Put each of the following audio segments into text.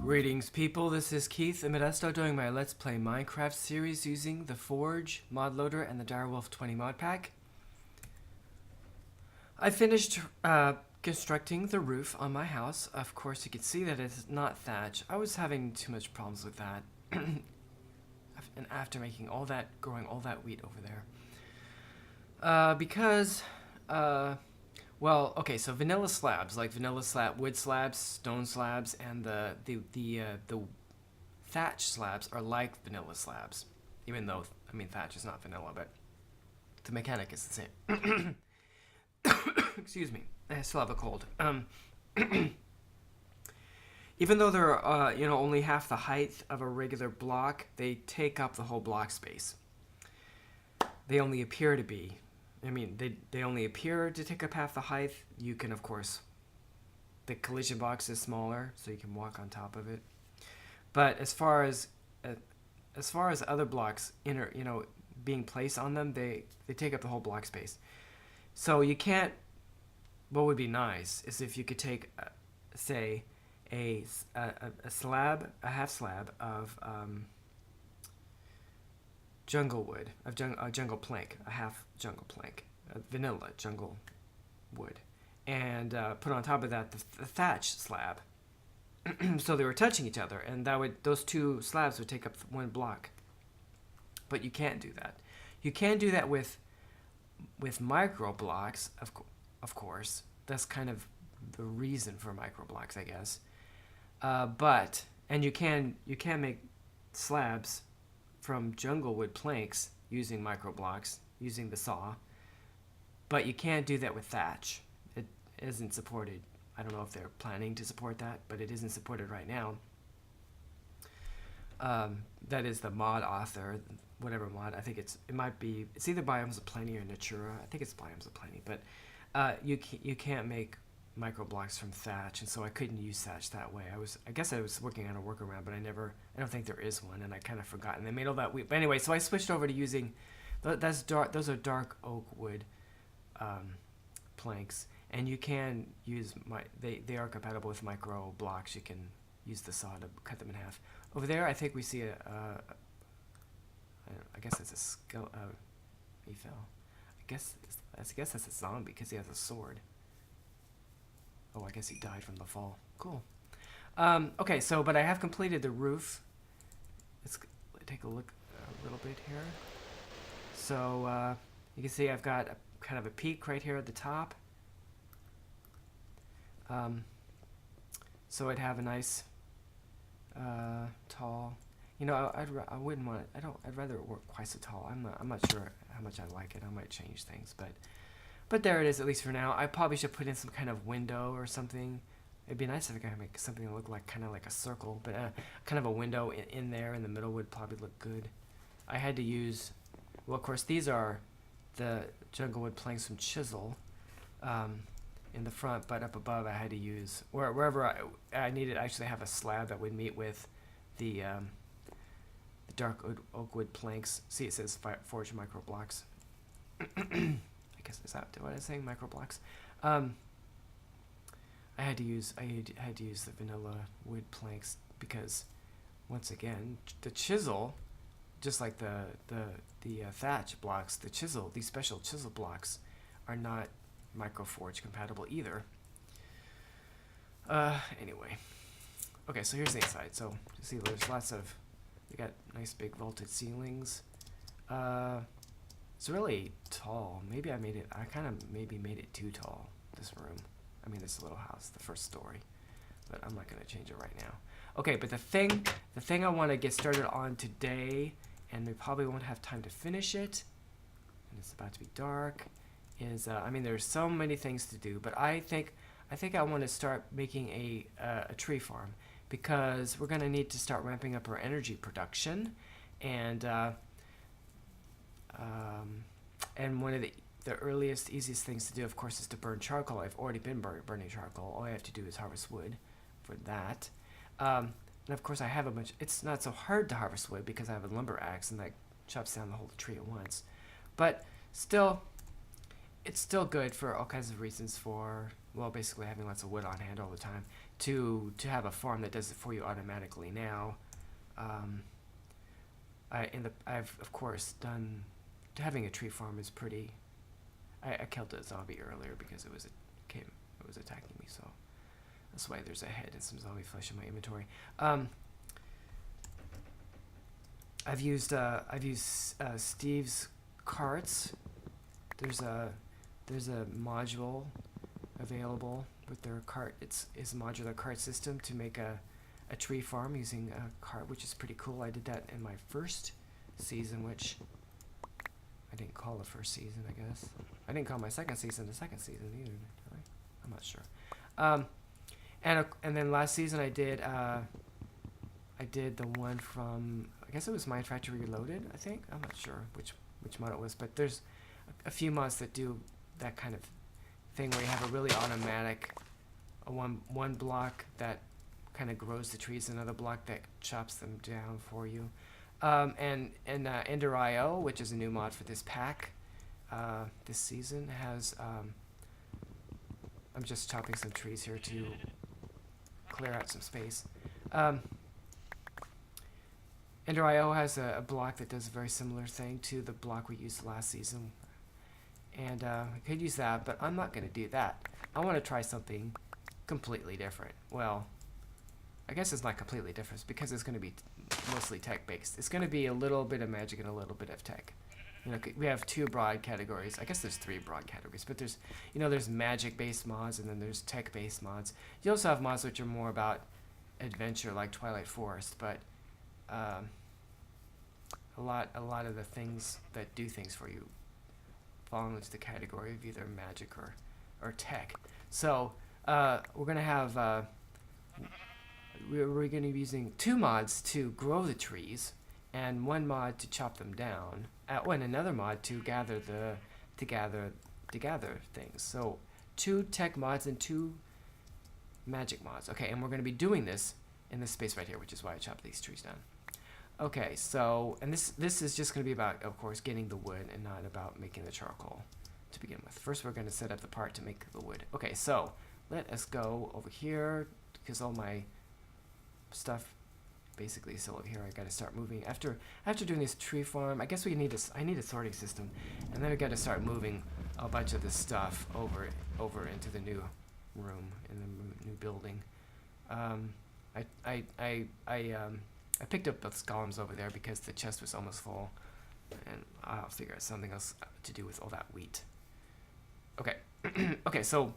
Greetings people, this is Keith, and I start doing my Let's Play Minecraft series using the Forge mod loader and the Direwolf 20 mod pack. I finished constructing the roof on my house. Of course you can see that it's not thatch. I was having too much problems with that. And after making all that, growing all that wheat over there. Well, okay, so vanilla slabs, like wood slabs, stone slabs, and the thatch slabs are like vanilla slabs. Even though, I mean, thatch is not vanilla, but the mechanic is the same. Excuse me, I still have a cold. Even though they're, only half the height of a regular block, they take up the whole block space. They only appear to be. I mean, they only appear to take up half the height. You can, of course, the collision box is smaller, so you can walk on top of it. But as far as other blocks being placed on them, they take up the whole block space. So you can't. What would be nice is if you could take, say, a slab, a half slab of jungle wood, jungle plank, a half jungle plank, vanilla jungle wood, and put on top of that the thatch slab. So they were touching each other, and those two slabs would take up one block. But you can't do that. You can do that with micro blocks, of course. That's kind of the reason for micro blocks, I guess. And you can make slabs from jungle wood planks using micro blocks, using the saw, but you can't do that with thatch. It isn't supported. I don't know if they're planning to support that, but it isn't supported right now. That is the mod author, whatever mod. I think it's either Biomes of Plenty or Natura. I think it's Biomes of Plenty, but you can't make micro blocks from thatch, and so I couldn't use thatch that way. I guess I was working on a workaround, but I don't think there is one, and I kind of forgot. And they made all that wheat. But anyway, so I switched over to using those are dark oak wood planks, and you can use they are compatible with micro blocks. You can use the saw to cut them in half. Over there, I think we see I guess it's a skull. He fell. I guess that's a zombie because he has a sword. Oh, I guess he died from the fall. Cool. Okay, but I have completed the roof. Let's take a look a little bit here. So you can see I've got kind of a peak right here at the top. So I'd have a nice tall. I wouldn't want it. I'd rather it work quite so tall. I'm not sure how much I like it. I might change things, but there it is, at least for now. I probably should put in some kind of window or something. It'd be nice if I could make something that looked like kind of like a circle, but kind of a window in there in the middle would probably look good. I had to use, well, of course, these are the jungle wood planks from Chisel in the front, but up above I had to use, wherever I needed to actually have a slab that would meet with the dark oak wood planks. See, it says Forge micro blocks. I guess is that what I was saying? Micro blocks. I had to use the vanilla wood planks because, once again, the chisel, just like the thatch blocks, these special chisel blocks, are not micro forge compatible either. Anyway, okay, so here's the inside. So you see, there's they got nice big vaulted ceilings. It's really tall. I kind of maybe made it too tall, this room. I mean, this little house, the first story. But I'm not going to change it right now. Okay, but the thing I want to get started on today, and we probably won't have time to finish it, and it's about to be dark, is, there's so many things to do, but I think I want to start making a tree farm, because we're going to need to start ramping up our energy production, and one of the earliest, easiest things to do, of course, is to burn charcoal. I've already been burning charcoal. All I have to do is harvest wood for that. And of course, I have a bunch. It's not so hard to harvest wood because I have a lumber axe and that chops down the whole tree at once. But still, it's still good for all kinds of reasons. For, well, basically having lots of wood on hand all the time. To have a farm that does it for you automatically now. I've of course done. Having a tree farm is pretty. I killed a zombie earlier because it was attacking me, so that's why there's a head and some zombie flesh in my inventory. I've used Steve's carts. There's a module available with their cart. It's a modular cart system to make a tree farm using a cart, which is pretty cool. I did that in my first season, which I didn't call the first season, I guess. I didn't call my second season the second season either, did I? I'm not sure. And then last season I did the one from, I guess it was Mind Factory Reloaded, I think. I'm not sure which mod it was, but there's a few mods that do that kind of thing where you have a really automatic one block that kind of grows the trees, another block that chops them down for you. And Ender.io, which is a new mod for this pack, this season, has, I'm just chopping some trees here to clear out some space. Ender.io has a block that does a very similar thing to the block we used last season. And I could use that, but I'm not going to do that. I want to try something completely different. Well, I guess it's not completely different because it's going to be mostly tech-based. It's going to be a little bit of magic and a little bit of tech. You know, we have two broad categories. I guess there's three broad categories, but there's magic-based mods and then there's tech-based mods. You also have mods which are more about adventure, like Twilight Forest, but a lot of the things that do things for you fall into the category of either magic or tech. So we're going to have we're going to be using two mods to grow the trees and one mod to chop them down, and another mod to gather things. So 2 tech mods and 2 magic mods. Okay, and we're going to be doing this in this space right here, which is why I chopped these trees down. Okay, so, and this is just going to be about, of course, getting the wood and not about making the charcoal to begin with. First, we're going to set up the part to make the wood. Okay, so let us go over here because all my stuff basically is still over here. I got to start moving after doing this tree farm. I guess I need a sorting system, and then I got to start moving a bunch of this stuff over into the new room in the new building. I picked up those columns over there because the chest was almost full, and I'll figure out something else to do with all that wheat. Okay, okay. So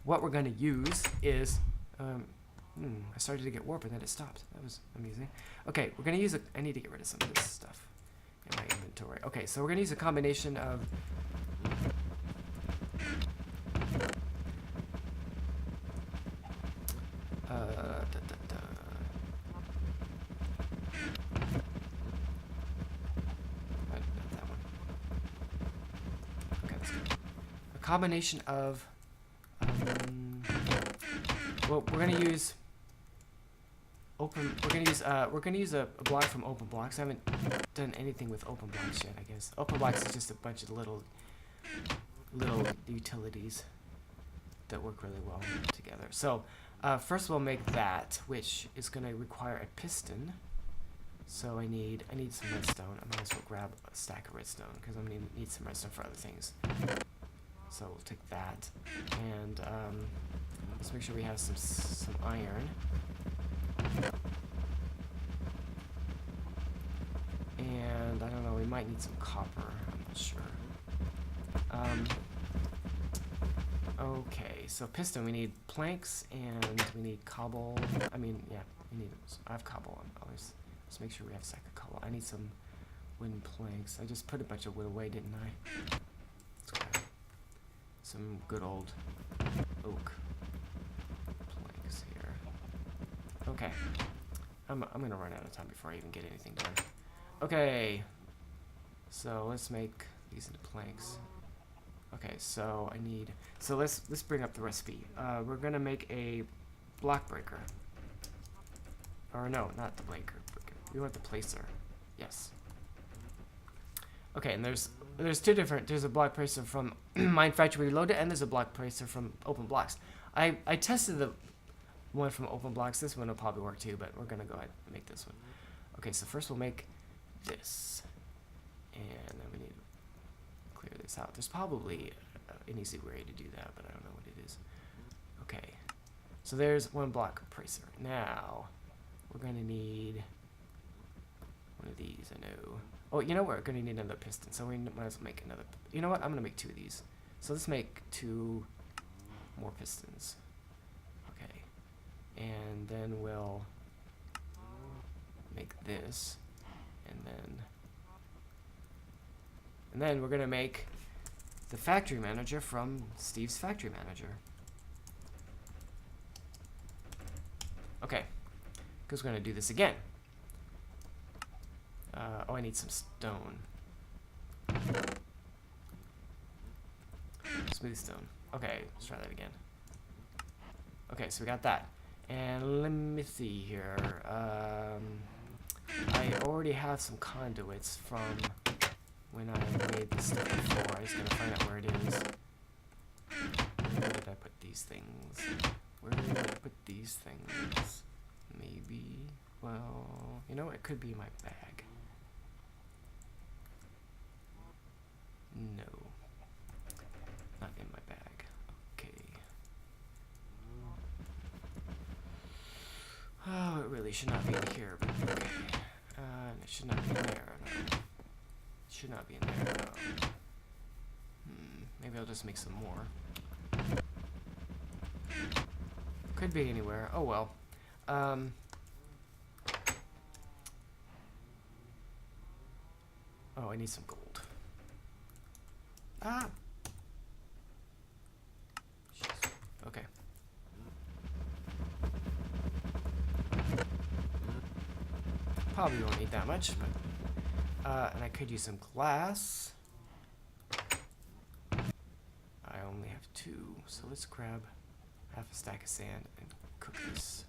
what we're going to use is I started to get warp and then it stopped. That was amusing. Okay, we're going to use I need to get rid of some of this stuff in my inventory. Okay, so we're going to use a combination of not that one. Okay, that's good. A combination of well, we're going to use a block from Open Blocks. I haven't done anything with Open Blocks yet, I guess. Open Blocks is just a bunch of little utilities that work really well together. So first we'll make that, which is going to require a piston. So I need some redstone. I might as well grab a stack of redstone because I'm going to need some redstone for other things. So we'll take that, and let's make sure we have some iron. And I don't know, we might need some copper, I'm not sure. Okay, so piston, we need planks and we need cobble. I have cobble. Let's make sure we have a stack of cobble. I need some wooden planks. I just put a bunch of wood away, didn't I? Let's grab some good old oak planks here. Okay. I'm gonna run out of time before I even get anything done. Okay. So let's make these into planks. Okay, so let's bring up the recipe. We're gonna make a block breaker. Or no, not the breaker. We want the placer. Yes. Okay, and there's two different. There's a block placer from Minecraft Reloaded, and there's a block placer from Open Blocks. I tested the one from Open Blocks. This one will probably work too, but we're gonna go ahead and make this one. Okay, so first we'll make this, and then we need to clear this out. There's probably an easy way to do that, but I don't know what it is. Okay, so there's one block placer. Now we're gonna need one of these. I know. Oh, you know what? We're gonna need another piston, so we might as well make another. You know what? I'm gonna make 2 of these. So let's make 2 more pistons. Okay, and then we'll make this, and then we're gonna make the factory manager from Steve's factory manager. Okay, because we're gonna do this again. Oh, I need some stone. Smooth stone. Okay, let's try that again. Okay, so we got that. And let me see here. I already have some conduits from when I made this stuff before. I'm just gonna find out where it is. Where did I put these things? Where did I put these things? Maybe, well, you know, it could be in my bag. No, not in my bag. Okay. Oh, it really should not be in here, but okay. And it should not be in there. No. It should not be in there. No. Maybe I'll just make some more. Could be anywhere. Oh well. Oh, I need some gold. Ah. Jeez. Okay. Probably won't need that much, but and I could use some glass. I only have 2, so let's grab half a stack of sand and cook this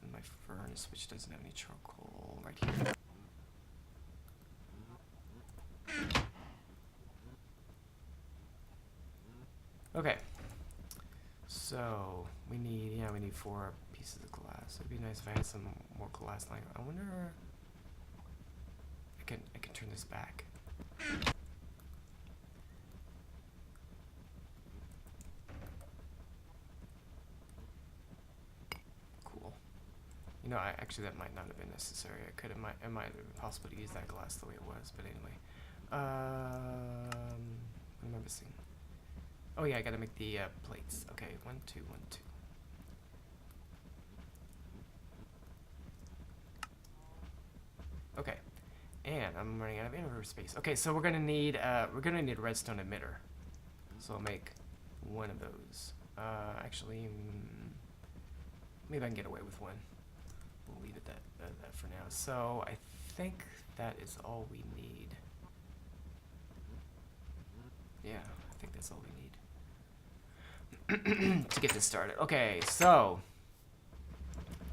in my furnace, which doesn't have any charcoal, right here. Okay, so we need 4 pieces of glass. It'd be nice if I had some more glass lying. I wonder. I can turn this back. Cool. You know, actually that might not have been necessary. It might have been possible to use that glass the way it was, but anyway. What am I missing? Oh yeah, I gotta make the plates. Okay, 1, 2, 1, 2. Okay, and I'm running out of inventory space. Okay, so we're gonna need a redstone emitter. So I'll make 1 of those. Actually, maybe I can get away with 1. We'll leave it that for now. So I think that is all we need. Yeah, I think that's all we need to get this started. Okay, so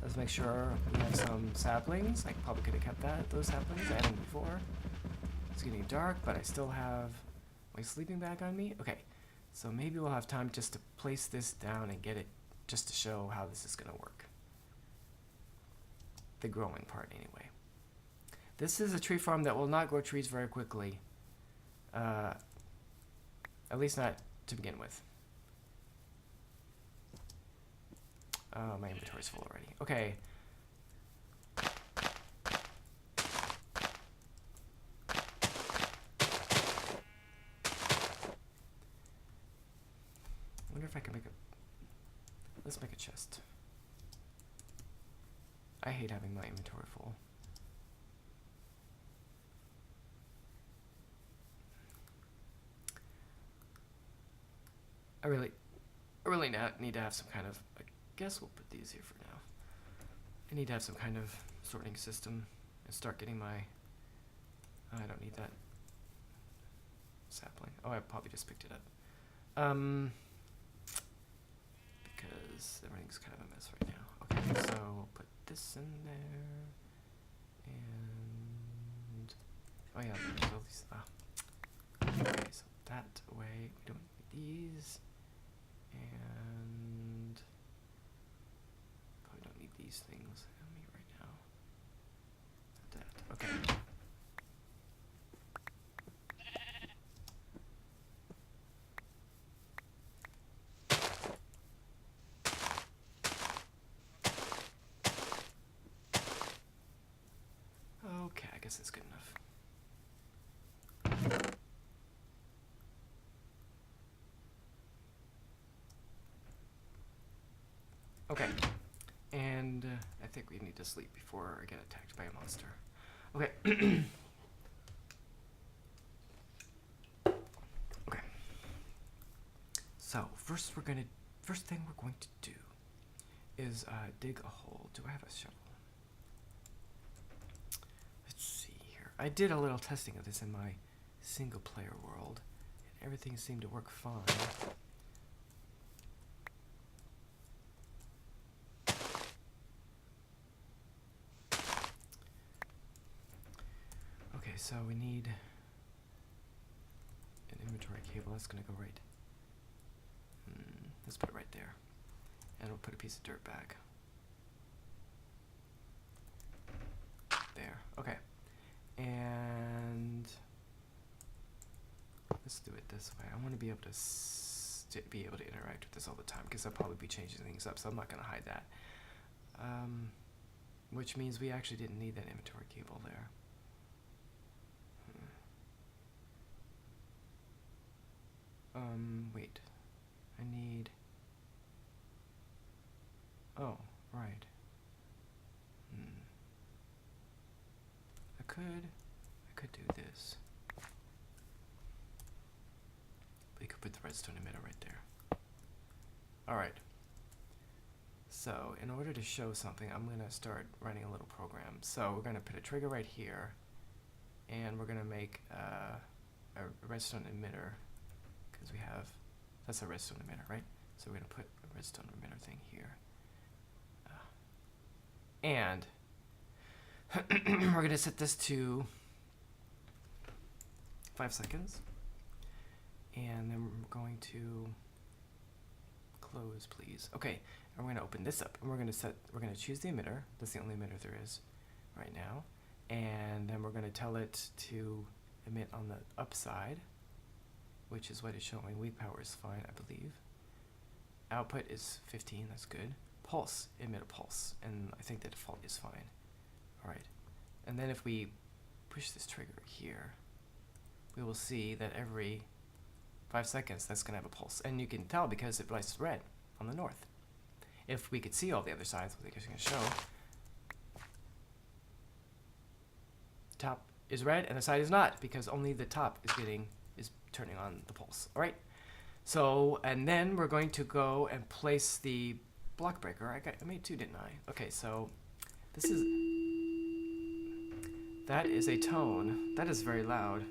let's make sure we have some saplings. I probably could have kept those saplings. I had them before. It's getting dark, but I still have my sleeping bag on me. Okay, so maybe we'll have time just to place this down and get it, just to show how this is going to work. The growing part, anyway. This is a tree farm that will not grow trees very quickly. At least not to begin with. My inventory's full already. Okay. I wonder if I can make a... Let's make a chest. I hate having my inventory full. I really need to have some kind of... I guess we'll put these here for now. I need to have some kind of sorting system and start getting my... I don't need that sapling. Oh, I probably just picked it up. Because everything's kind of a mess right now. Okay, so we'll put this in there. And oh yeah, there's all these. Okay, so that way we don't need these, and probably don't need these things on me right now. That okay. Okay, I guess that's good enough. Okay, and I think we need to sleep before I get attacked by a monster. Okay. Okay. So first thing we're going to do is dig a hole. Do I have a shovel? Let's see here. I did a little testing of this in my single player world, and everything seemed to work fine. Okay, so we need an inventory cable. That's gonna go right. Let's put it right there, and we'll put a piece of dirt back. There. Okay, and let's do it this way. I want to be able to interact with this all the time because I'll probably be changing things up, so I'm not gonna hide that. Which means we actually didn't need that inventory cable there. Wait. I need... Oh, right. I could do this. We could put the redstone emitter right there. Alright. So, in order to show something, I'm going to start writing a little program. So, we're going to put a trigger right here, and we're going to make a redstone emitter, because we have, that's a redstone emitter, right? So we're going to put a redstone emitter thing here. And we're going to set this to 5 seconds. And then we're going to close, please. Okay, and we're going to open this up. And we're going to choose the emitter. That's the only emitter there is right now. And then we're going to tell it to emit on the upside, which is what it's showing. Weak power is fine, I believe. Output is 15, that's good. Pulse, emit a pulse, and I think the default is fine. Alright, and then if we push this trigger here, we will see that every 5 seconds that's going to have a pulse. And you can tell because it lights red on the north. If we could see all the other sides, what it's going to show, the top is red and the side is not, because only the top is turning on the pulse. Alright, so, and then we're going to go and place the block breaker. I made 2, didn't I? Okay, so this is, that is a tone. That is very loud.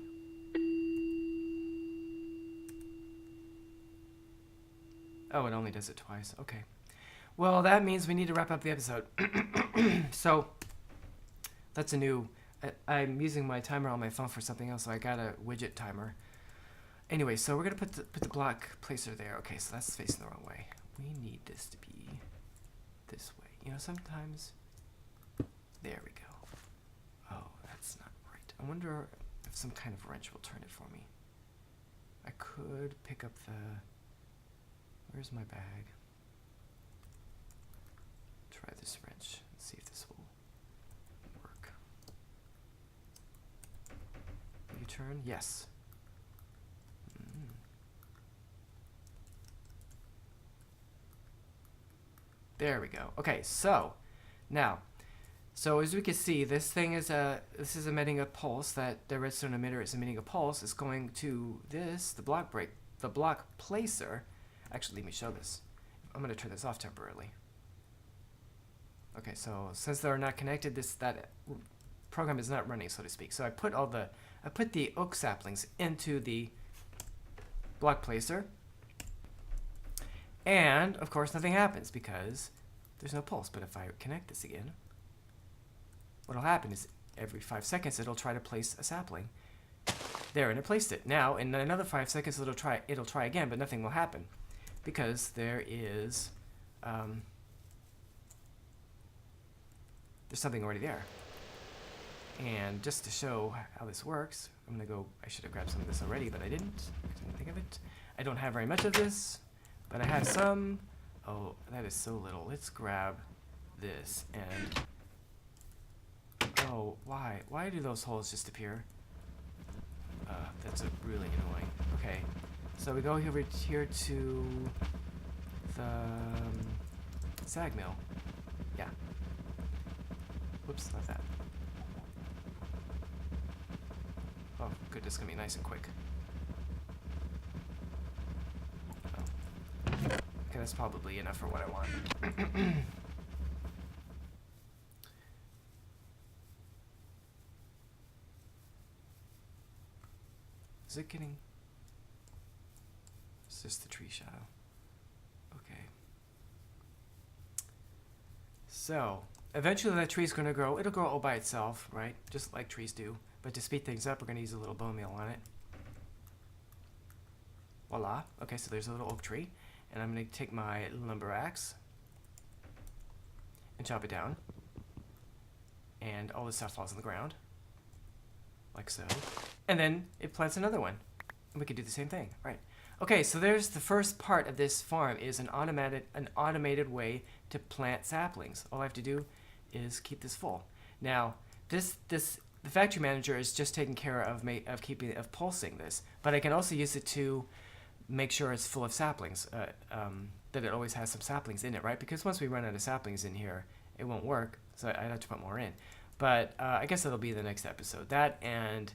Oh, it only does it twice. Okay. Well, that means we need to wrap up the episode. So, that's a new... I'm using my timer on my phone for something else, so I got a widget timer. Anyway, so we're going to put the block placer there. Okay, so that's facing the wrong way. We need this to be this way. You know, sometimes... There we go. Oh, that's not right. I wonder if some kind of wrench will turn it for me. I could pick up the... Where's my bag? Try this wrench and see if this will work. Will you turn? Yes. There we go. Okay, so now, so as we can see, this thing is this is emitting a pulse. That the redstone emitter is emitting a pulse. It's going to this, the block placer. Actually, let me show this. I'm going to turn this off temporarily. Okay, so since they're not connected, that program is not running, so to speak. So I put the oak saplings into the block placer. And, of course, nothing happens because there's no pulse. But if I connect this again, what'll happen is every 5 seconds it'll try to place a sapling. There, and it placed it. Now, in another 5 seconds, it'll try again, but nothing will happen because there is there's something already there. And just to show how this works, I'm gonna go. I should have grabbed some of this already, but I didn't. I didn't think of it. I don't have very much of this, but I have some. Oh, that is so little. Let's grab this and. Oh, why? Why do those holes just appear? That's really annoying. Okay, so we go over here to the sag mill. Yeah. Whoops, not that. Oh, good, this is gonna be nice and quick. Oh. Okay, that's probably enough for what I want. Is it getting... It's just the tree shadow. Okay. So, eventually that tree's going to grow. It'll grow all by itself, right? Just like trees do. But to speed things up, we're going to use a little bone meal on it. Voila. Okay, so there's a little oak tree. And I'm going to take my lumber axe and chop it down. And all this stuff falls on the ground. Like so. And then it plants another one. And we could do the same thing, right? Okay, so there's the first part of this farm is an automated way to plant saplings. All I have to do is keep this full. Now, the factory manager is just taking care of pulsing this, but I can also use it to make sure it's full of saplings, that it always has some saplings in it, right? Because once we run out of saplings in here, it won't work, so I'd have to put more in. But I guess that'll be the next episode. That and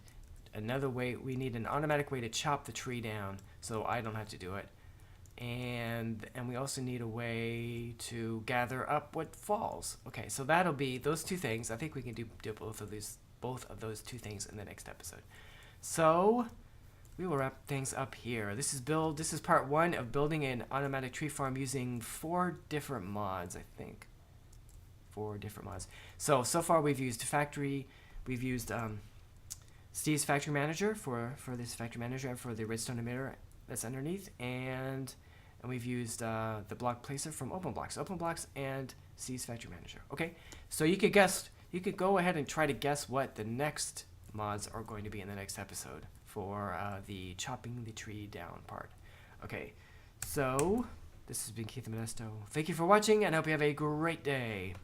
another way, we need an automatic way to chop the tree down so I don't have to do it. And we also need a way to gather up what falls. Okay, so that'll be those two things. I think we can do both of those two things in the next episode. So we will wrap things up here. This is part 1 of building an automatic tree farm using 4 different mods, I think. 4 different mods. So far we've used Steve's factory manager for this factory manager and for the redstone emitter that's underneath, and we've used the block placer from OpenBlocks and Steve's factory manager. Okay, so you could go ahead and try to guess what the next mods are going to be in the next episode for the chopping the tree down part. Okay, so this has been Keith Modesto. Thank you for watching, and I hope you have a great day.